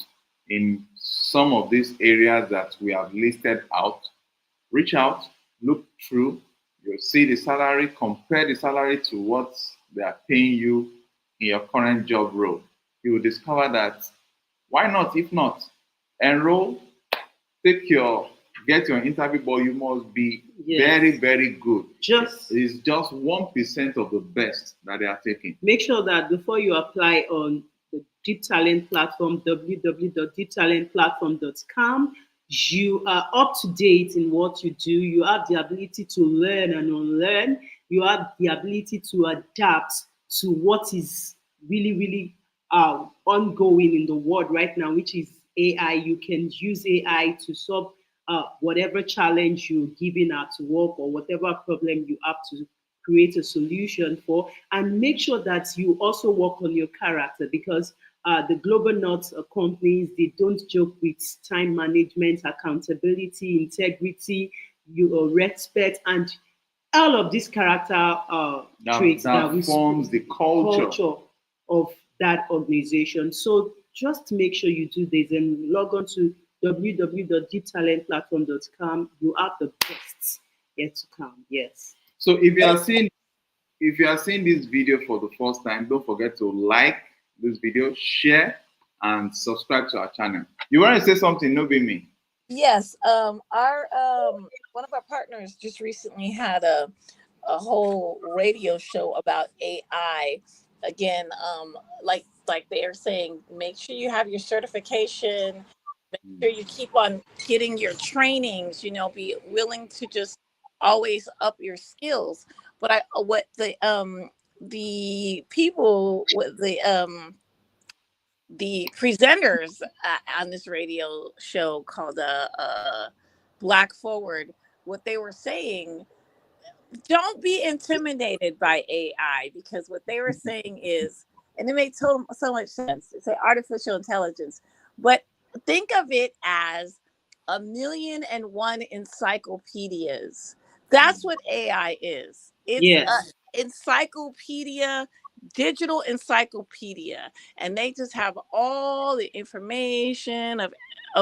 in some of these areas that we have listed out. Reach out, look through, you'll see the salary, compare the salary to what they are paying you in your current job role. You will discover that why not? If not, enroll, get your interview, but you must be very, very good. It's just 1% of the best that they are taking. Make sure that before you apply on the Deep Talent platform, www.deeptalentplatform.com, you are up to date in what you do. You have the ability to learn and unlearn. You have the ability to adapt to what is really, really ongoing in the world right now, which is AI. You can use AI to solve whatever challenge you're giving at work or whatever problem you have to create a solution for, and make sure that you also work on your character, because the global north companies, they don't joke with time management, accountability, integrity, respect, and all of these character traits that forms the culture of that organization. So just make sure you do this and log on to www.deeptalentplatform.com. You have the best yet to come. Yes. So if you are seeing this video for the first time, don't forget to like this video, share, and subscribe to our channel. You want to say something, no be me? Yes. Our one of our partners just recently had a whole radio show about AI. Again, like they are saying, make sure you have your certification. Make sure you keep on getting your trainings. Be willing to just always up your skills. But what the people with the presenters on this radio show called Black Forward, what they were saying, don't be intimidated by AI, because what they were saying is, and it made so much sense, it's artificial intelligence, but think of it as 1,000,001 encyclopedias. That's what AI is. It's an encyclopedia, digital encyclopedia, and they just have all the information of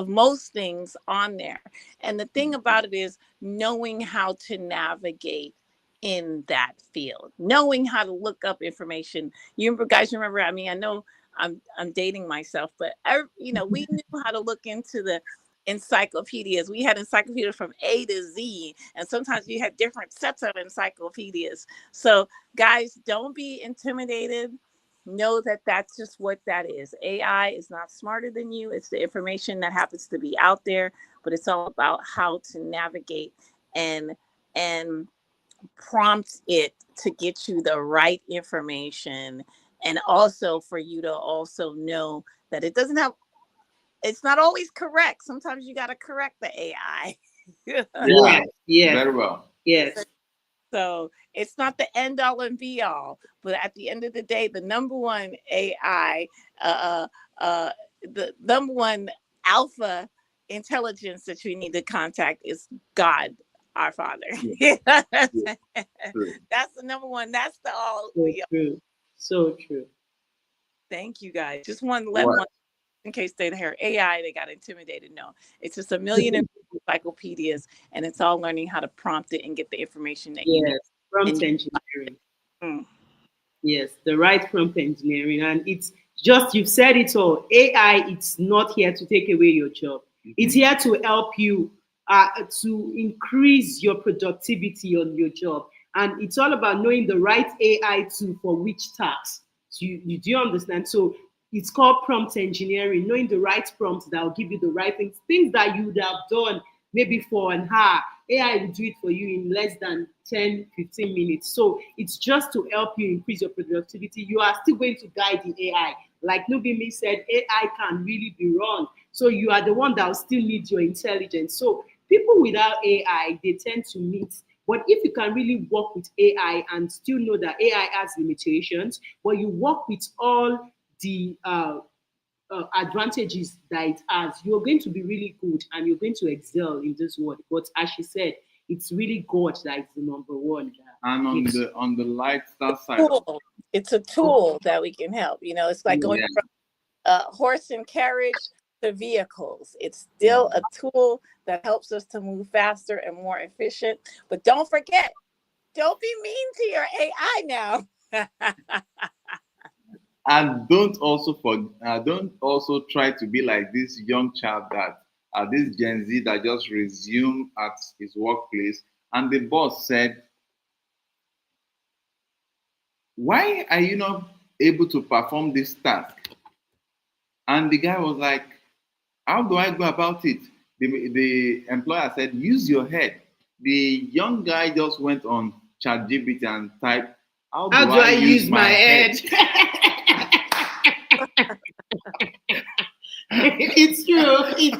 most things on there. And the thing about it is knowing how to navigate in that field, knowing how to look up information. You guys remember, I know I'm dating myself, but we knew how to look into the encyclopedias. We had encyclopedias from A to Z, and sometimes you had different sets of encyclopedias. So guys, don't be intimidated. Know that that's just what that is. AI is not smarter than you. It's the information that happens to be out there, but it's all about how to navigate and prompt it to get you the right information, and also for you to also know that it's not always correct. Sometimes you got to correct the AI. Very well. Yes. So it's not the end all and be all, but at the end of the day, the number one AI, the number one alpha intelligence that you need to contact is God, our Father. That's the number one. That's the all. True. So true. Thank you, guys. Just one in case they heard AI, they got intimidated. No, it's just 1,000,000 encyclopedias, and it's all learning how to prompt it and get the information that you need. Prompt engineering. Yes, the right prompt engineering. And it's just, you've said it all. AI, it's not here to take away your job. It's here to help you to increase your productivity on your job. And it's all about knowing the right AI tool for which task. Do you understand? So it's called prompt engineering, knowing the right prompts that will give you the right things that you would have done maybe for an hour. AI will do it for you in less than 10, 15 minutes. So it's just to help you increase your productivity. You are still going to guide the AI. Like Nubimi said, AI can really be wrong. So you are the one that will still need your intelligence. So people without AI, they tend to miss. But if you can really work with AI and still know that AI has limitations, but you work with all the advantages that it has, you're going to be really good and you're going to excel in this world. But as she said, it's really God that is the number one. And on the lifestyle side, it's a tool that we can help. It's like going from horse and carriage to vehicles. It's still a tool that helps us to move faster and more efficient. But don't forget, don't be mean to your AI now. And don't also try to be like this young child that this Gen Z that just resumed at his workplace, and the boss said, "Why are you not able to perform this task?" And the guy was like, "How do I go about it?" The employer said, "Use your head." The young guy just went on ChatGPT and typed, "How How do I use my head? It's true. This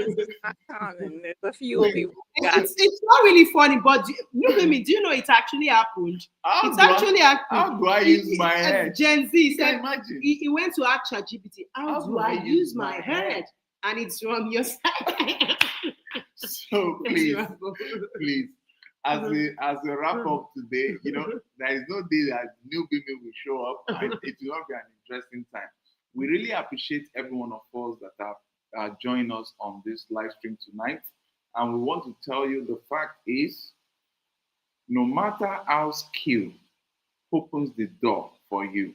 is not common. There's a few people who got It's not really funny, but look at me. Do you know it actually happened? It's actually happened. How do I use my head? Gen Z Can you said imagine? he went to ask ChatGPT, how do I use my head? And it's from your side. So please, as a wrap up today, there is no day that new people will show up, and it will not be an interesting time. We really appreciate every one of us that have joined us on this live stream tonight, and we want to tell you the fact is, no matter how skill opens the door for you,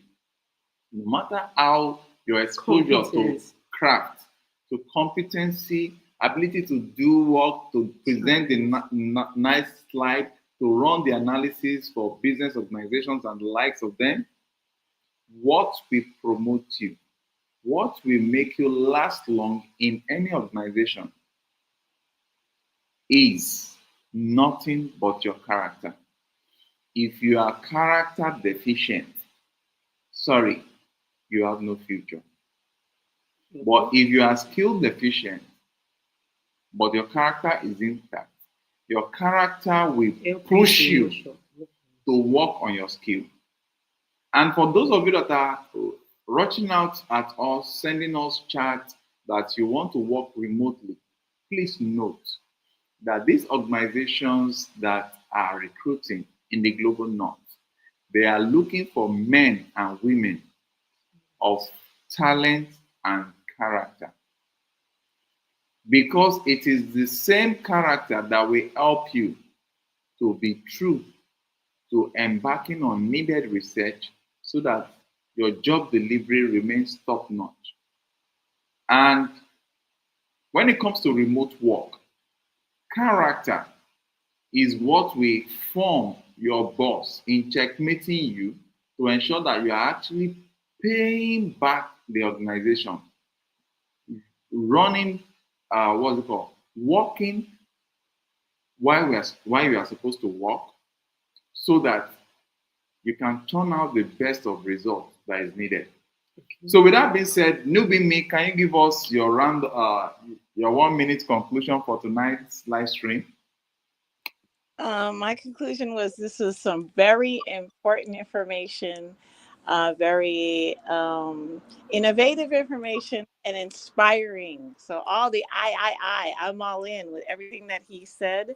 no matter how your exposure to craft, to competency, ability to do work, to present the nice slide, to run the analysis for business organizations and the likes of them, what will promote you, what will make you last long in any organization is nothing but your character. If you are character deficient, sorry, you have no future. But if you are skill deficient, but your character is intact, your character will push you to work on your skill. And for those of you that are reaching out at us, sending us chat that you want to work remotely, please note that these organizations that are recruiting in the global north, they are looking for men and women of talent and character. Because it is the same character that will help you to be true to embarking on needed research so that your job delivery remains top notch. And when it comes to remote work, character is what will form your boss in checkmating you to ensure that you are actually paying back the organization, running, what's it called, working while you are supposed to work, so that you can turn out the best of results that is needed. Okay. So with that being said, newbie me, can you give us your your 1 minute conclusion for tonight's live stream? My conclusion was this was some very important information, very innovative information and inspiring. So all the I'm all in with everything that he said.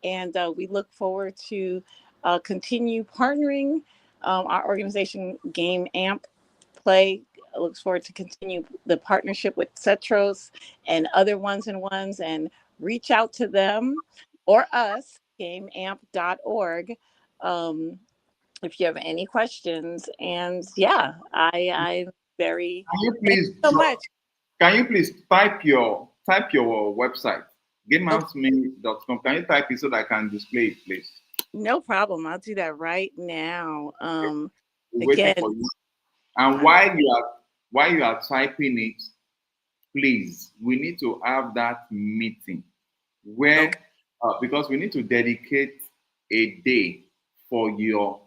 And we look forward to continue partnering. Our organization, Game Amp Play, looks forward to continue the partnership with Cetros and other ones and reach out to them or us, gameamp.org, if you have any questions. And yeah, I'm very, thank you so much. Can you please type your website, gameampme.com? Can you type it so that I can display it, please? No problem. I'll do that right now. Again, for you. And while you are typing it, please, we need to have that meeting where, because we need to dedicate a day for your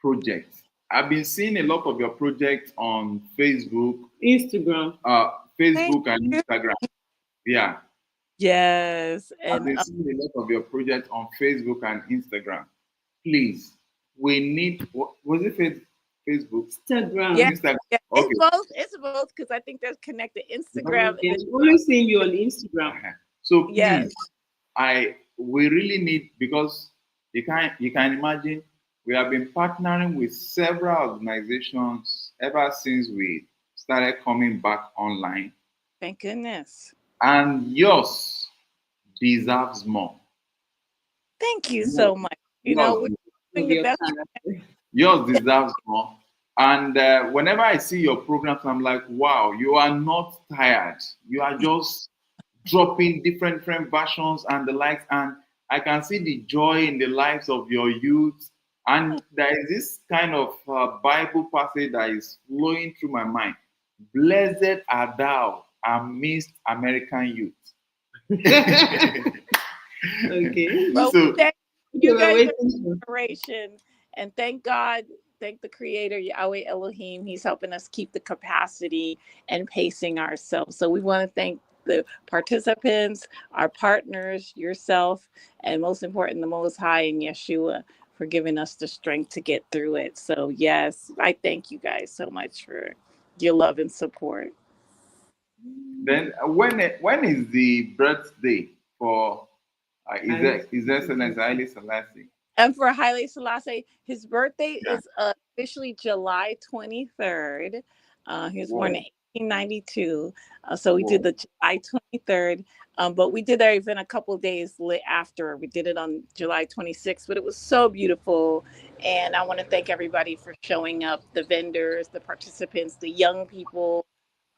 project. I've been seeing a lot of your projects on Facebook, Instagram, Facebook and Instagram. Yeah. Yes. And I've been seeing a lot of your projects on Facebook and Instagram. Please, we need, was it Facebook? Instagram. Yeah. Instagram. Yeah. Okay. It's both because I think that's connected. Instagram. Yeah, I'm only seeing you on Instagram. So please, yes. We really need, because you can imagine, we have been partnering with several organizations ever since we started coming back online. Thank goodness. and yours deserves more. Thank you Wow. so much. You know, Yours, we're Of doing the your best. character. yours deserves more. And whenever I see your programs, I'm like, wow, you are not tired. You are just dropping different versions and the likes. And I can see the joy in the lives of your youth. And there is this kind of Bible passage that is flowing through my mind. Blessed are thou amidst American youth. Okay. Well, So thank Okay, you we're guys are waiting. inspiration, and thank God, thank the Creator Yahweh Elohim. He's helping us keep the capacity and pacing ourselves. So we want to thank the participants, our partners, yourself, and most important, the Most High and Yeshua for giving us the strength to get through it. So yes, I thank you guys so much for your love and support. then when is the birthday for His Excellency Haile Selassie? And for Haile Selassie, his birthday Yeah. is officially July 23rd. He was born in Whoa, 1892. So we did whoa. the July 23rd. But we did our event a couple of days after. We did it on July 26th, but it was so beautiful. And I want to thank everybody for showing up, the vendors, the participants, the young people.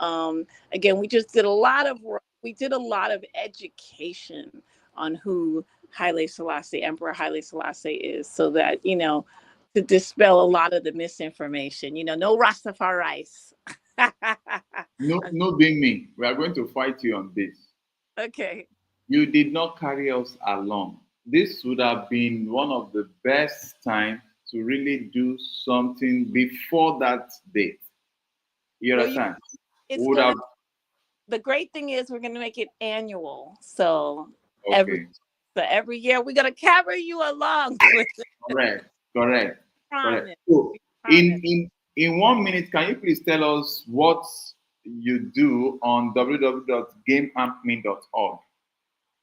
Again, we just did a lot of work. We did a lot of education on who Haile Selassie, Emperor Haile Selassie is, so that, to dispel a lot of the misinformation, no Rastafari's. No, no, being me. We are going to fight you on this. Okay. You did not carry us along. This would have been one of the best times to really do something before that date. You Well, understand? it's Would going have to, the great thing is we're going to make it annual. So every, okay. so every year we're going to carry you along with the Correct. Correct. Correct. promise. So We in promise. in in 1 minute, can you please tell us what you do on www.gameampme.org?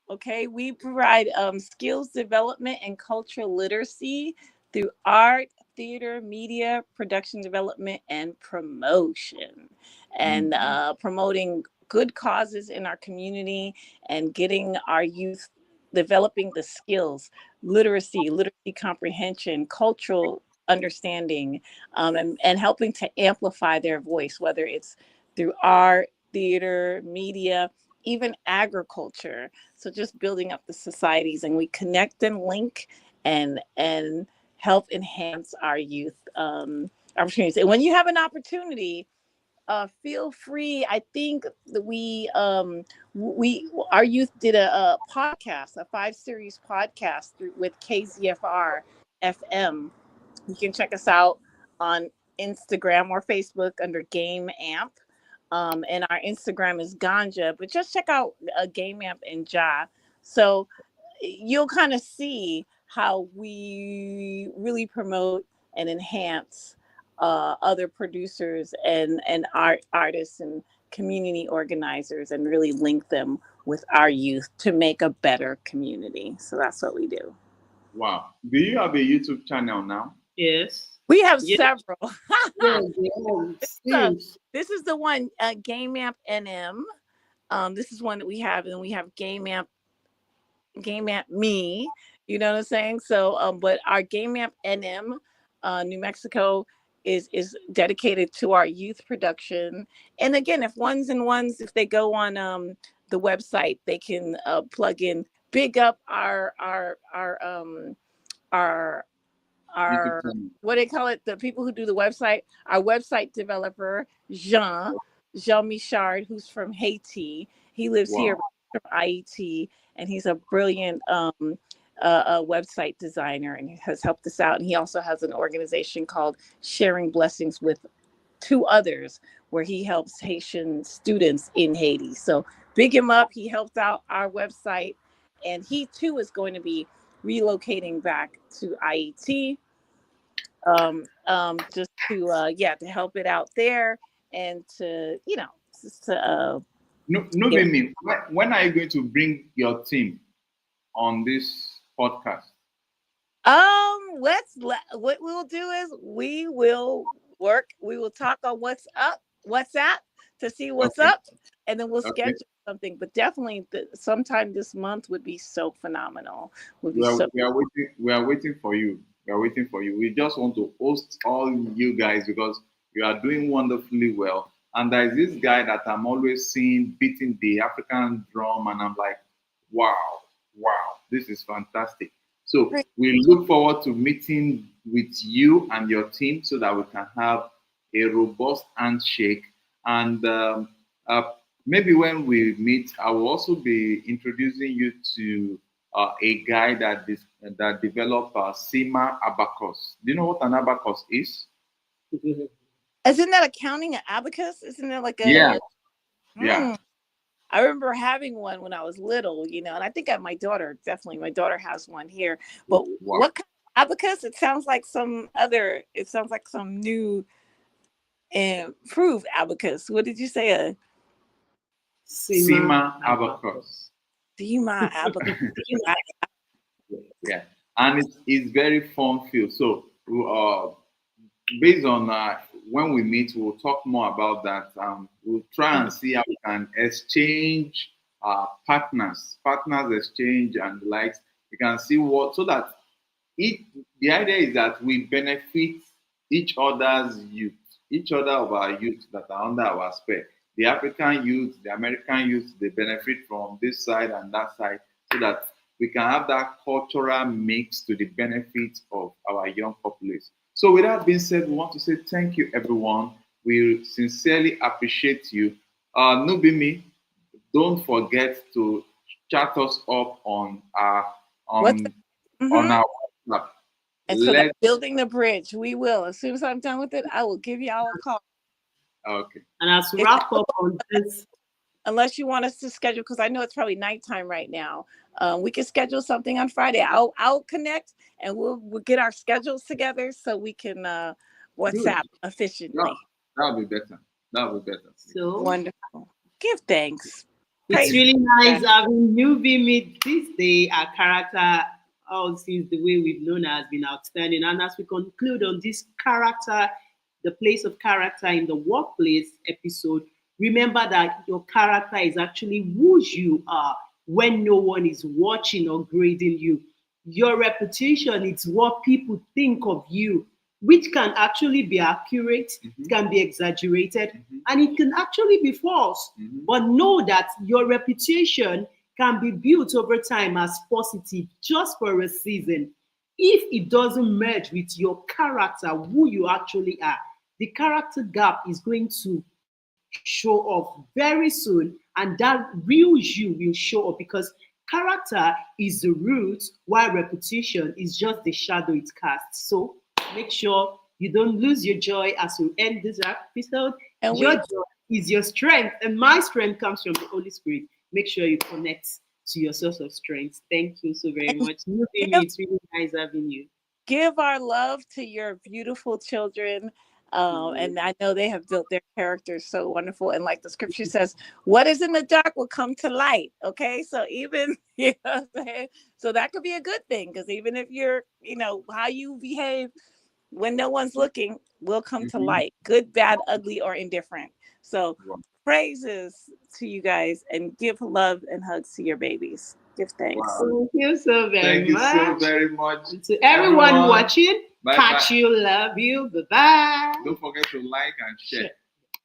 Okay, we provide skills development and cultural literacy through art, theater, media, production development, and promotion, and Mhm. promoting good causes in our community and getting our youth developing the skills, literacy comprehension, cultural understanding, and helping to amplify their voice, whether it's through art, theater, media, even agriculture. So just building up the societies, and we connect and link and help enhance our youth opportunities. And when you have an opportunity, feel free. I think that we our youth did a podcast, a 5 series podcast with KZFR FM. You can check us out on Instagram or Facebook under Game Amp. And our Instagram is Ganja, but just check out Game Amp and Ja. So you'll kind of see how we really promote and enhance other producers and artists and community organizers, and really link them with our youth to make a better community. So that's what we do. Wow. Do you have a YouTube channel now? Yes. We have Yes. several. Yes. Yes. So Yes. this is the one, Game Amp NM. This is one that we have, and we have Game Amp Me. You know what I'm saying? So, but our Game Amp NM, New Mexico, is dedicated to our youth production. And again, if they go on the website, they can plug in, big up our YouTube our channel. what they call it, the people who do the website, our website developer, Jean Michard, who's from Haiti. He lives here Wow. from IET, and he's a brilliant website designer, and he has helped us out. And he also has an organization called Sharing Blessings with two others, where he helps Haitian students in Haiti. So big him up. He helped out our website, and he too is going to be relocating back to IET, just to to help it out there, and to just to No, no, give. me. When are you going to bring your team on this podcast? What we'll do is we will talk on what's up, WhatsApp, to see what's Okay. up, and then we'll Okay. schedule something. But definitely, sometime this month would be so phenomenal. Would be We are, so. we are waiting. We are waiting for you. We are waiting for you. We just want to host all you guys because you are doing wonderfully well. And there is this guy that I'm always seeing beating the African drum, and I'm like, wow, wow, this is fantastic. So Great. we look forward to meeting with you and your team so that we can have a robust handshake. And uh, maybe when we meet, I will also be introducing you to a guy that developed SEMA abacus. Do you know what an abacus is? Isn't that accounting at Abacus? Isn't it like a? Yeah, yeah. Mm. I remember having one when I was little, and I think my daughter, definitely, my daughter has one here. But Wow. what kind of abacus? It sounds like it sounds like some new improved abacus. What did you say? SEMA abacus. SEMA abacus. Yeah, and it's very fun field. So based on when we meet, we'll talk more about that. We'll try and see how we can exchange partners exchange and the likes. We can see what so that the idea is that we benefit each other's youth, each other of our youth that are under our spare. The African youth, the American youth, they benefit from this side and that side so that we can have that cultural mix to the benefit of our young populace. So with that being said, we want to say thank you, everyone. We sincerely appreciate you. Nubimi, don't forget to chat us up on our What's on our WhatsApp. And so that building the bridge, we will. As soon as I'm done with it, I will give y'all a call. Okay. And as we wrap up on this, unless you want us to schedule, because I know it's probably nighttime right now. We can schedule something on Friday. I'll connect and we'll get our schedules together so we can WhatsApp efficiently. That'll be better. That'll be better. So wonderful. Give thanks. It's really nice having Newbie meet this day. Our character, since the way we've known her, has been outstanding. And as we conclude on this character, the place of character in the workplace episode, remember that your character is actually who you are when no one is watching or grading you. Your reputation is what people think of you, which can actually be accurate, it can be exaggerated, and it can actually be false. But know that your reputation can be built over time as positive just for a season. If it doesn't merge with your character, who you actually are, the character gap is going to show off very soon, and that real you will show up because character is the root while reputation is just the shadow it casts. So make sure you don't lose your joy as we end this episode. And your joy is your strength, and my strength comes from the Holy Spirit. Make sure you connect to your source of strength. Thank you so very much. It's really nice having you. Give our love to your beautiful children. And I know they have built their characters so wonderful. And like the scripture says, what is in the dark will come to light. Okay. So even, so that could be a good thing. Because even if you're, how you behave when no one's looking will come to light. Good, bad, ugly, or indifferent. So praises to you guys and give love and hugs to your babies. Give thanks. Wow. Thank you so very much. Thank you so very much. And to everyone watching, catch you, love you. Bye-bye. Don't forget to like and share.